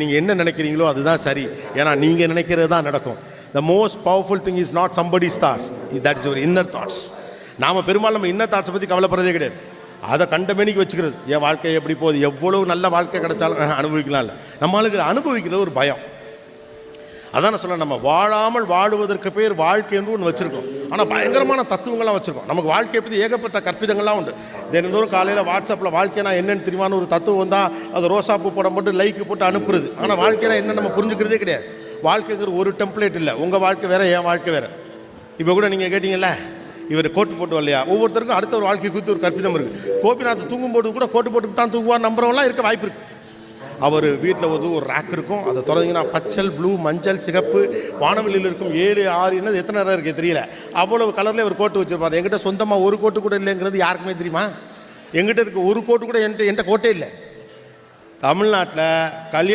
நீங்கள் என்ன நினைக்கிறீங்களோ அதுதான் சரி. ஏன்னா நீங்கள் நினைக்கிறது தான் நடக்கும். The most powerful thing is not somebody's thoughts, that is your inner thoughts. நாம் பெரும்பாலும் நம்ம இன்னர் தாட்ஸை பற்றி கவலைப்படுறதே கிடையாது. அதை கண்டமேனிக்கு வச்சுக்கிறது. என் வாழ்க்கை எப்படி போகுது, எவ்வளவு நல்ல வாழ்க்கை கிடைச்சாலும் அனுபவிக்கலாம் இல்லை. நம்மளுக்கு அனுபவிக்கிறது ஒரு பயம். அதான் நான் சொல்ல, நம்ம வாழாமல் வாழுவதற்கு பேர் வாழ்க்கை என்று ஒன்று வச்சுருக்கோம். ஆனால் பயங்கரமான தத்துவங்கள்லாம் வச்சுருக்கோம். நமக்கு வாழ்க்கையை பற்றி ஏகப்பட்ட கற்பிதங்கள்லாம் உண்டு. தினந்தோறும் காலையில் வாட்ஸ்அப்பில் வாழ்க்கைனா என்னென்னு தெரியுமான்னு ஒரு தத்துவம் தான். அது ரோசாப்பூ படம் போட்டு லைக்கு போட்டு அனுப்புறது. ஆனால் வாழ்க்கைனா என்ன நம்ம புரிஞ்சுக்கிறதே கிடையாது. வாழ்க்கைங்கிற ஒரு டெம்ப்ளேட் இல்லை. உங்கள் வாழ்க்கை வேறு, என் வாழ்க்கை வேறு. இப்போ கூட நீங்கள் கேட்டிங்கல்ல, இவர் கோட்டு போட்டு வரலையா, ஒவ்வொருத்தருக்கும் அடுத்த ஒரு வாழ்க்கை குறித்து ஒரு கற்பிதம் இருக்குது. கோபிநாத் தூங்கும் போது கூட கோட்டு போட்டு தான் தூங்குவார் நம்புறவங்களாம் இருக்க வாய்ப்பு இருக்குது. அவர் வீட்டில் ஒரு ரேக் இருக்கும். அதை திறந்தீங்கன்னா பச்சல், ப்ளூ, மஞ்சள், சிகப்பு, வானவெளியில் இருக்கும் 7, 6 என்னது எத்தனை நேரம் இருக்குது தெரியல. அவ்வளவு கலரில் அவர் கோட்டு வச்சுருப்பார். எங்கிட்ட சொந்தமாக ஒரு கோட்டு கூட இல்லைங்கிறது யாருக்குமே தெரியுமா? எங்கிட்ட இருக்க ஒரு கோட்டு கூட என்கிட்ட கோட்டே இல்லை. தமிழ்நாட்டில் கல்யாணம்